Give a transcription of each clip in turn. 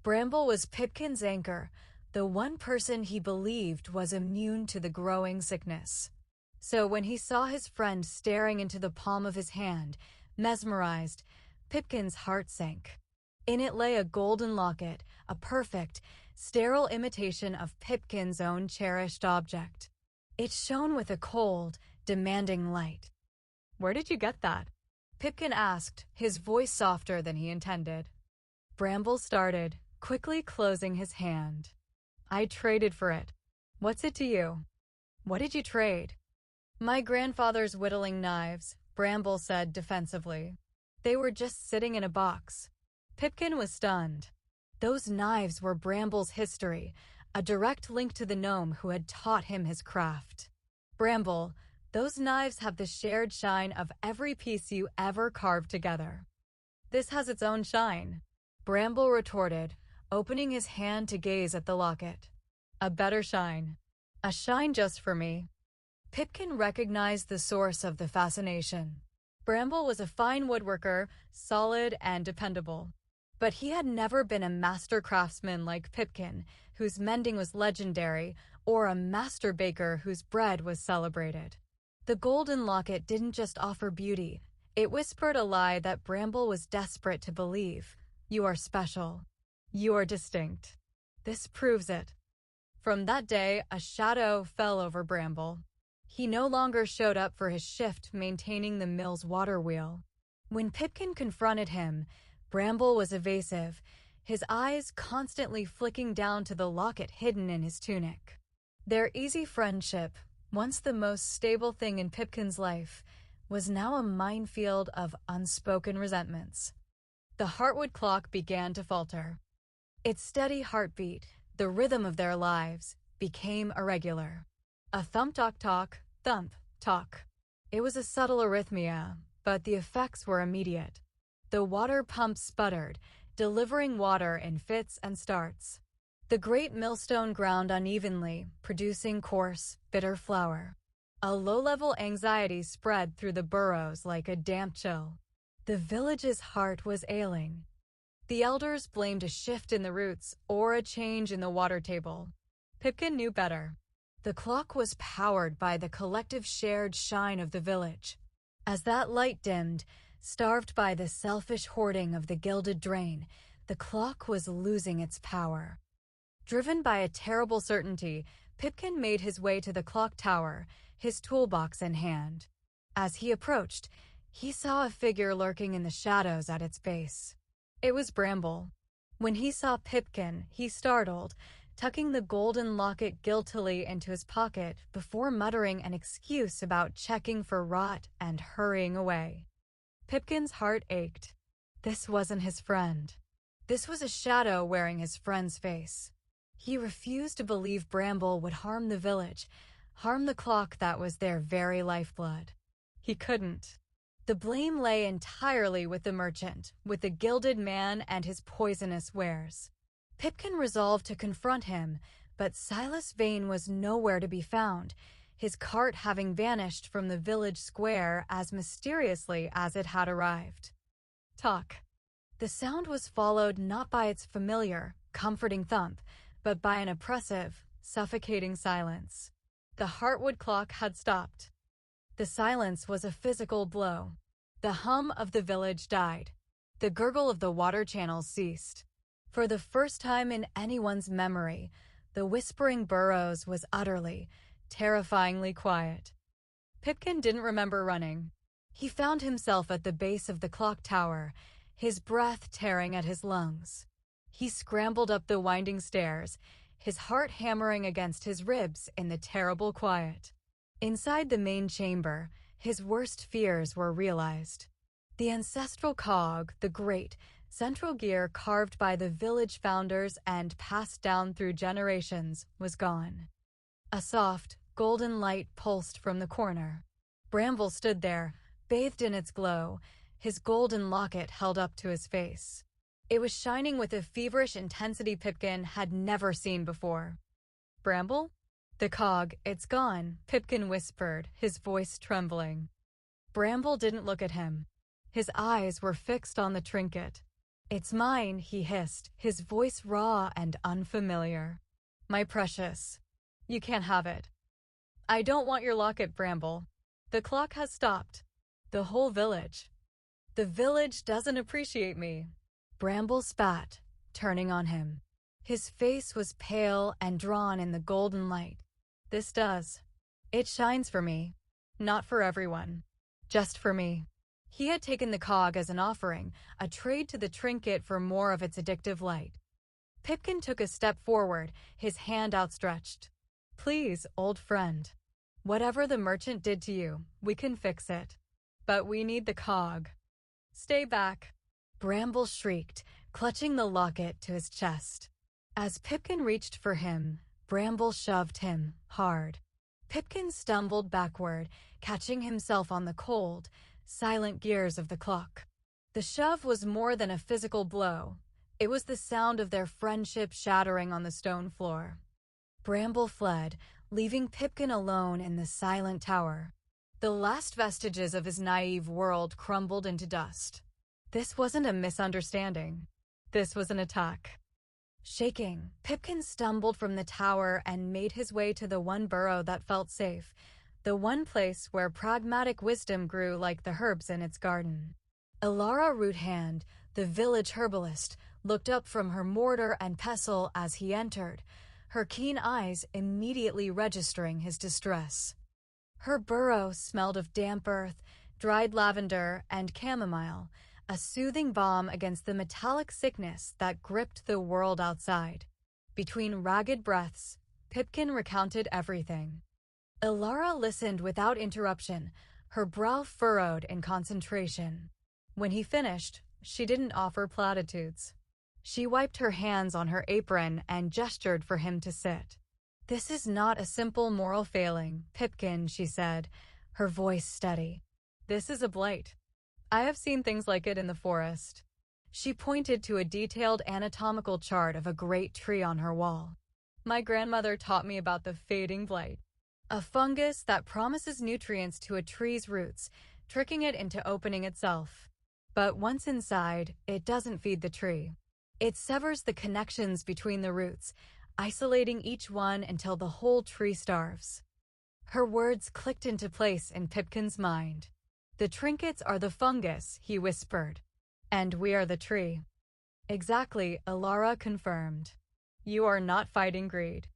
Bramble was Pipkin's anchor, the one person he believed was immune to the growing sickness. So when he saw his friend staring into the palm of his hand, mesmerized, Pipkin's heart sank. In it lay a golden locket, a perfect, sterile imitation of Pipkin's own cherished object. It shone with a cold, demanding light. "Where did you get that?" Pipkin asked, his voice softer than he intended. Bramble started, quickly closing his hand. "I traded for it. What's it to you?" "What did you trade?" "My grandfather's whittling knives," Bramble said defensively. "They were just sitting in a box." Pipkin was stunned. Those knives were Bramble's history, a direct link to the gnome who had taught him his craft. "Bramble, those knives have the shared shine of every piece you ever carved together." "This has its own shine," Bramble retorted, opening his hand to gaze at the locket. "A better shine. A shine just for me." Pipkin recognized the source of the fascination. Bramble was a fine woodworker, solid and dependable. But he had never been a master craftsman like Pipkin, whose mending was legendary, or a master baker whose bread was celebrated. The golden locket didn't just offer beauty. It whispered a lie that Bramble was desperate to believe. "You are special. You are distinct. This proves it." From that day, a shadow fell over Bramble. He no longer showed up for his shift maintaining the mill's water wheel. When Pipkin confronted him, Bramble was evasive, his eyes constantly flicking down to the locket hidden in his tunic. Their easy friendship, once the most stable thing in Pipkin's life, was now a minefield of unspoken resentments. The Heartwood clock began to falter. Its steady heartbeat, the rhythm of their lives, became irregular. A thump-tock-tock, thump-tock. It was a subtle arrhythmia, but the effects were immediate. The water pump sputtered, delivering water in fits and starts. The great millstone ground unevenly, producing coarse, bitter flour. A low-level anxiety spread through the burrows like a damp chill. The village's heart was ailing. The elders blamed a shift in the roots or a change in the water table. Pipkin knew better. The clock was powered by the collective shared shine of the village. As that light dimmed, starved by the selfish hoarding of the gilded drain, the clock was losing its power. Driven by a terrible certainty, Pipkin made his way to the clock tower, his toolbox in hand. As he approached, he saw a figure lurking in the shadows at its base. It was Bramble. When he saw Pipkin, he startled, tucking the golden locket guiltily into his pocket before muttering an excuse about checking for rot and hurrying away. Pipkin's heart ached. This wasn't his friend. This was a shadow wearing his friend's face. He refused to believe Bramble would harm the village, harm the clock that was their very lifeblood. He couldn't. The blame lay entirely with the merchant, with the gilded man and his poisonous wares. Pipkin resolved to confront him, but Silas Vane was nowhere to be found, his cart having vanished from the village square as mysteriously as it had arrived. Talk. The sound was followed not by its familiar, comforting thump, but by an oppressive, suffocating silence. The Heartwood clock had stopped. The silence was a physical blow. The hum of the village died. The gurgle of the water channels ceased. For the first time in anyone's memory, the whispering burrows was utterly, terrifyingly quiet. Pipkin didn't remember running. He found himself at the base of the clock tower, his breath tearing at his lungs. He scrambled up the winding stairs, his heart hammering against his ribs in the terrible quiet. Inside the main chamber, his worst fears were realized. The ancestral cog, the great, central gear carved by the village founders and passed down through generations, was gone. A soft, golden light pulsed from the corner. Bramble stood there, bathed in its glow, his golden locket held up to his face. It was shining with a feverish intensity Pipkin had never seen before. "Bramble?" "The cog, it's gone," Pipkin whispered, his voice trembling. Bramble didn't look at him. His eyes were fixed on the trinket. "It's mine," he hissed, his voice raw and unfamiliar. "My precious. You can't have it." "I don't want your locket, Bramble. The clock has stopped. The whole village. The village doesn't appreciate me." Bramble spat, turning on him. His face was pale and drawn in the golden light. "This does. It shines for me. Not for everyone. Just for me." He had taken the cog as an offering, a trade to the trinket for more of its addictive light. Pipkin took a step forward, his hand outstretched. "Please, old friend. Whatever the merchant did to you, we can fix it. But we need the cog. Stay back." Bramble shrieked, clutching the locket to his chest. As Pipkin reached for him, Bramble shoved him hard. Pipkin stumbled backward, catching himself on the cold, silent gears of the clock. The shove was more than a physical blow. It was the sound of their friendship shattering on the stone floor. Bramble fled, leaving Pipkin alone in the silent tower. The last vestiges of his naive world crumbled into dust. This wasn't a misunderstanding. This was an attack. Shaking, Pipkin stumbled from the tower and made his way to the one burrow that felt safe, the one place where pragmatic wisdom grew like the herbs in its garden. Elara Roothand, the village herbalist, looked up from her mortar and pestle as he entered, her keen eyes immediately registering his distress. Her burrow smelled of damp earth, dried lavender, and chamomile, a soothing balm against the metallic sickness that gripped the world outside. Between ragged breaths, Pipkin recounted everything. Elara listened without interruption, her brow furrowed in concentration. When he finished, she didn't offer platitudes. She wiped her hands on her apron and gestured for him to sit. "This is not a simple moral failing, Pipkin," she said, her voice steady. "This is a blight. I have seen things like it in the forest." She pointed to a detailed anatomical chart of a great tree on her wall. "My grandmother taught me about the fading blight. A fungus that promises nutrients to a tree's roots, tricking it into opening itself. But once inside, it doesn't feed the tree. It severs the connections between the roots, isolating each one until the whole tree starves." Her words clicked into place in Pipkin's mind. "The trinkets are the fungus," he whispered, "and we are the tree." "Exactly," Elara confirmed. "You are not fighting greed.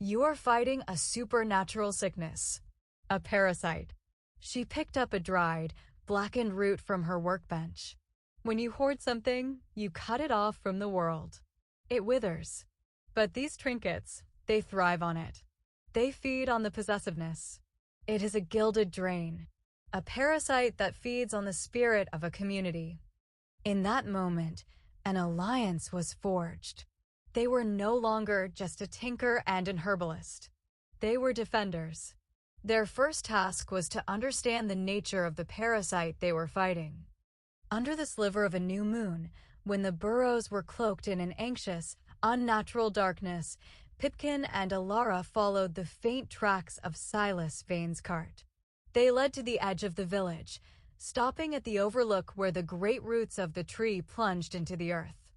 You are fighting a supernatural sickness. A parasite." She picked up a dried, blackened root from her workbench. "When you hoard something, you cut it off from the world. It withers. But these trinkets, they thrive on it. They feed on the possessiveness. It is a gilded drain, a parasite that feeds on the spirit of a community." In that moment, an alliance was forged. They were no longer just a tinker and an herbalist. They were defenders. Their first task was to understand the nature of the parasite they were fighting. Under the sliver of a new moon, when the burrows were cloaked in an anxious, unnatural darkness, Pipkin and Elara followed the faint tracks of Silas Vane's cart. They led to the edge of the village, stopping at the overlook where the great roots of the tree plunged into the earth.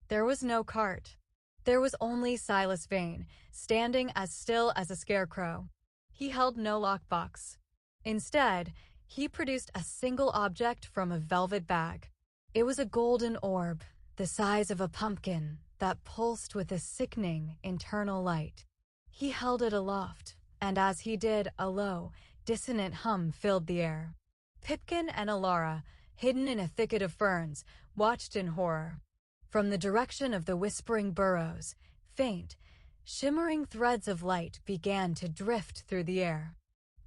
There was no cart. There was only Silas Vane, standing as still as a scarecrow. He held no lockbox. Instead, he produced a single object from a velvet bag. It was a golden orb, the size of a pumpkin, that pulsed with a sickening internal light. He held it aloft, and as he did, a low, dissonant hum filled the air. Pipkin and Elara, hidden in a thicket of ferns, watched in horror. From the direction of the whispering burrows, faint, shimmering threads of light began to drift through the air.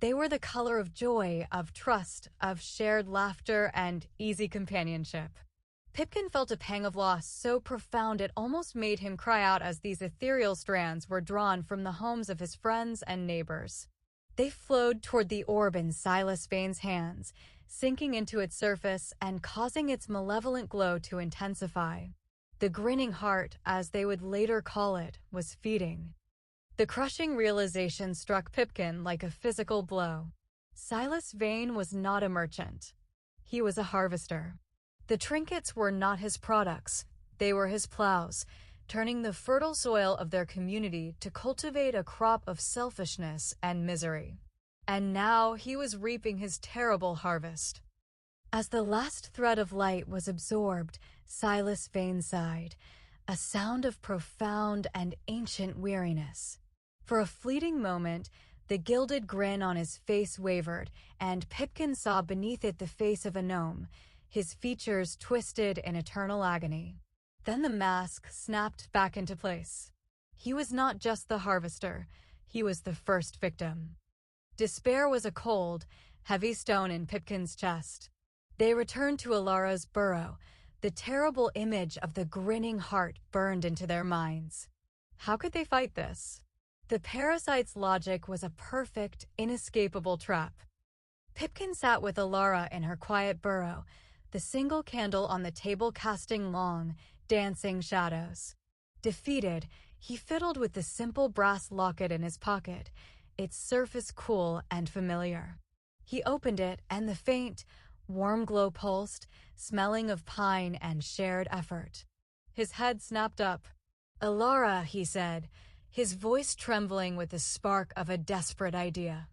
They were the color of joy, of trust, of shared laughter, and easy companionship. Pipkin felt a pang of loss so profound it almost made him cry out as these ethereal strands were drawn from the homes of his friends and neighbors. They flowed toward the orb in Silas Vane's hands, sinking into its surface and causing its malevolent glow to intensify. The grinning heart, as they would later call it, was feeding. The crushing realization struck Pipkin like a physical blow. Silas Vane was not a merchant. He was a harvester. The trinkets were not his products. They were his plows, turning the fertile soil of their community to cultivate a crop of selfishness and misery. And now he was reaping his terrible harvest. As the last thread of light was absorbed, Silas Vane sighed, a sound of profound and ancient weariness. For a fleeting moment, the gilded grin on his face wavered, and Pipkin saw beneath it the face of a gnome, his features twisted in eternal agony. Then the mask snapped back into place. He was not just the harvester, he was the first victim. Despair was a cold, heavy stone in Pipkin's chest. They returned to Alara's burrow. The terrible image of the grinning heart burned into their minds. How could they fight this? The parasite's logic was a perfect, inescapable trap. Pipkin sat with Alara in her quiet burrow, the single candle on the table casting long, dancing shadows. Defeated, he fiddled with the simple brass locket in his pocket, its surface cool and familiar. He opened it, and the faint, warm glow pulsed, smelling of pine and shared effort. His head snapped up. "Alara," he said, his voice trembling with the spark of a desperate idea.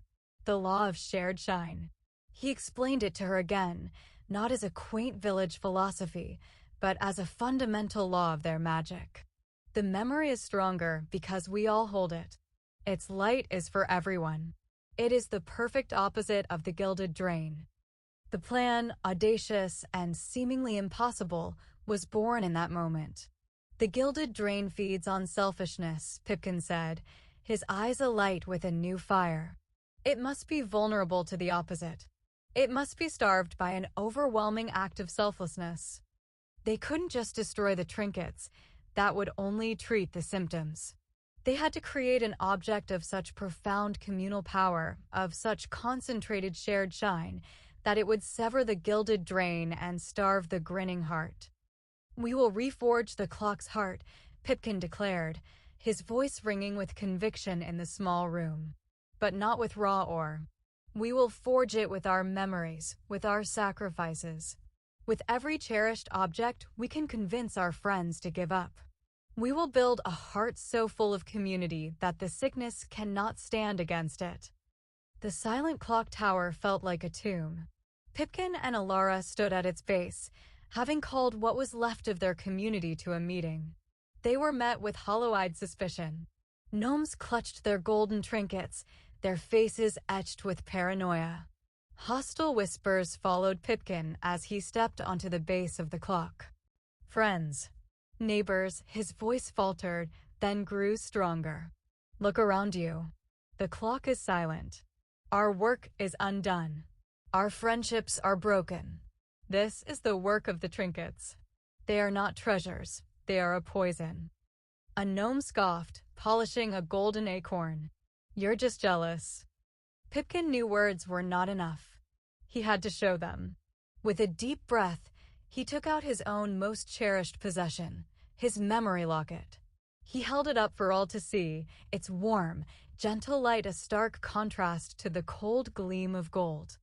The law of shared shine. He explained it to her again, not as a quaint village philosophy, but as a fundamental law of their magic. The memory is stronger because we all hold it. Its light is for everyone. It is the perfect opposite of the gilded drain. The plan, audacious and seemingly impossible, was born in that moment. The gilded drain feeds on selfishness, Pipkin said, his eyes alight with a new fire. It must be vulnerable to the opposite. It must be starved by an overwhelming act of selflessness. They couldn't just destroy the trinkets. That would only treat the symptoms. They had to create an object of such profound communal power, of such concentrated shared shine, that it would sever the gilded drain and starve the grinning heart. "We will reforge the clock's heart," Pipkin declared, his voice ringing with conviction in the small room. "But not with raw ore. We will forge it with our memories, with our sacrifices. With every cherished object, we can convince our friends to give up. We will build a heart so full of community that the sickness cannot stand against it." The silent clock tower felt like a tomb. Pipkin and Alara stood at its base, having called what was left of their community to a meeting. They were met with hollow-eyed suspicion. Gnomes clutched their golden trinkets, their faces etched with paranoia. Hostile whispers followed Pipkin as he stepped onto the base of the clock. "Friends, neighbors," his voice faltered, then grew stronger. "Look around you. The clock is silent. Our work is undone. Our friendships are broken. This is the work of the trinkets. They are not treasures. They are a poison." A gnome scoffed, polishing a golden acorn. "You're just jealous." Pipkin knew words were not enough. He had to show them. With a deep breath, he took out his own most cherished possession, his memory locket. He held it up for all to see, its warm, gentle light a stark contrast to the cold gleam of gold.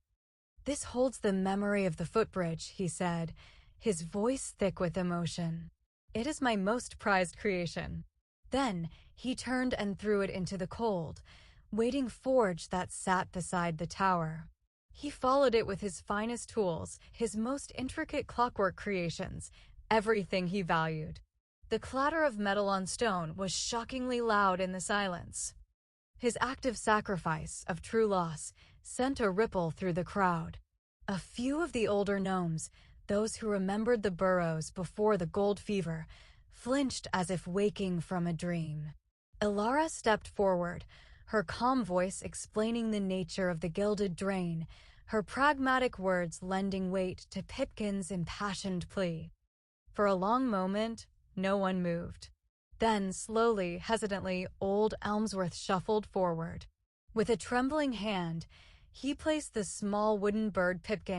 "This holds the memory of the footbridge," he said, his voice thick with emotion. "It is my most prized creation." Then he turned and threw it into the cold, waiting forge that sat beside the tower. He followed it with his finest tools, his most intricate clockwork creations, everything he valued. The clatter of metal on stone was shockingly loud in the silence. His act of sacrifice, of true loss, sent a ripple through the crowd. A few of the older gnomes, those who remembered the burrows before the gold fever, flinched as if waking from a dream. Alara stepped forward, her calm voice explaining the nature of the gilded drain, her pragmatic words lending weight to Pipkin's impassioned plea. For a long moment, no one moved. Then, slowly, hesitantly, old Elmsworth shuffled forward. With a trembling hand, he placed the small wooden bird Pipkin